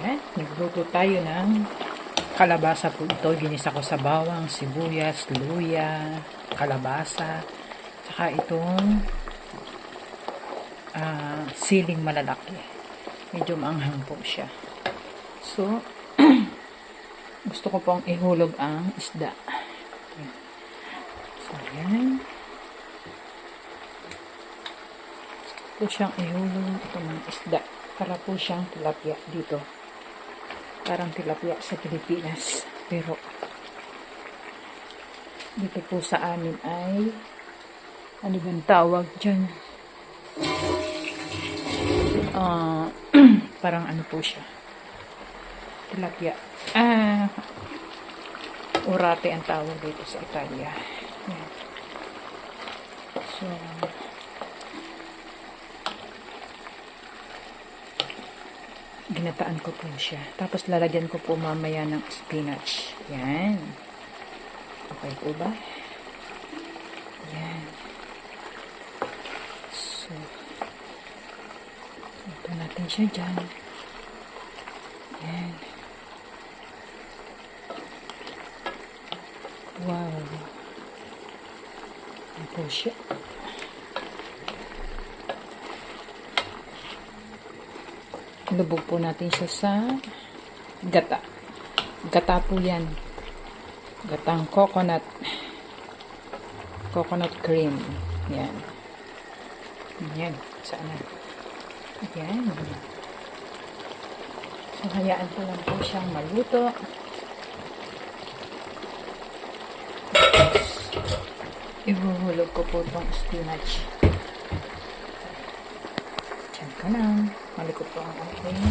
Ayan, nagluto tayo ng kalabasa po ito. Ginisa ko sa bawang, sibuyas, luya, kalabasa, tsaka itong siling malalaki. Medyo maanghang po siya. So, gusto ko pong ihulog ang isda. Ayan. So, ayan. Gusto po siyang ihulog itong isda. Para po siyang tilapia dito. Parang tilapia sa Pilipinas. Pero, dito po sa amin ay, ano bang tawag dyan? Parang ano po siya. Tilapia. Urate ang tawag dito sa Italia. Yan. So, ginataan ko po siya. Tapos lalagyan ko po mamaya ng spinach. Yan. Okay po ba? Yan. So, ito natin siya dyan. Yan. Wow. Yan po siya. Lubog po natin siya sa gata. Gata po yan. Gatang coconut. Coconut cream. Yan. Yan. Saan na? Yan. So, hayaan ko lang po siyang maluto. Ihuhulog ko po itong spinach. Diyan ka lang. Malikot po ang aking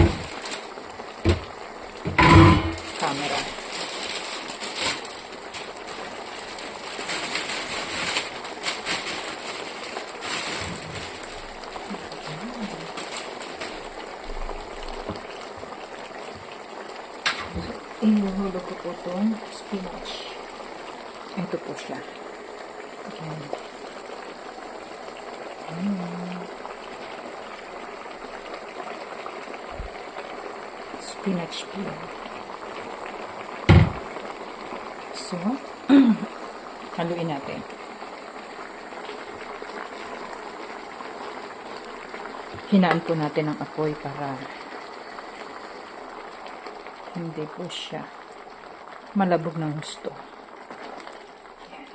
camera. Inuhulog ko po itong spinach. Ito po siya. Okay. Spinach peel. So, haluin natin. Hinaan po natin ang apoy para hindi po siya malabog ng gusto. Ayan.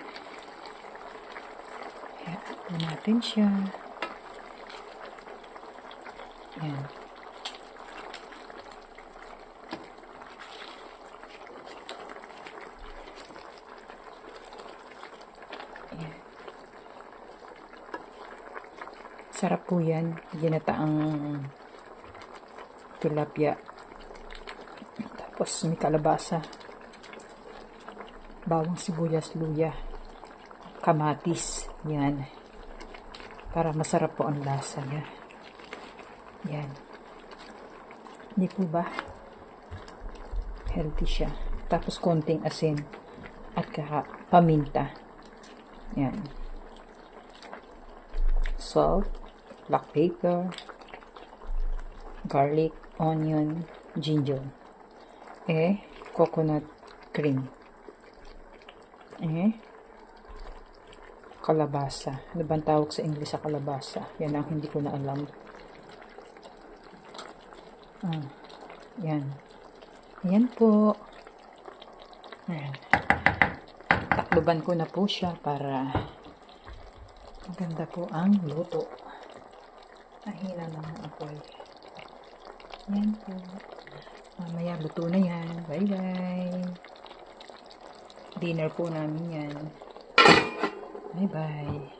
Hinaan po natin siya. Ayan. Sarap po yan. Ginataang tilapia. Tapos may kalabasa. Bawang, sibuyas, luya. Kamatis. Yan. Para masarap po ang lasa niya. Yan. Hindi po ba? Healthy siya. Tapos konting asin. At paminta. Yan. Salt. Black pepper, garlic, onion, ginger, coconut cream, kalabasa. Ano bang tawag sa English sa kalabasa? Yan ang hindi ko na alam. Yan. Yan po. Ayan. Takluban ko na po siya para maganda po ang luto. Mahina lang ang apoy. Yan po. Mamaya luto na yan. Bye-bye. Dinner po namin yan. Bye-bye.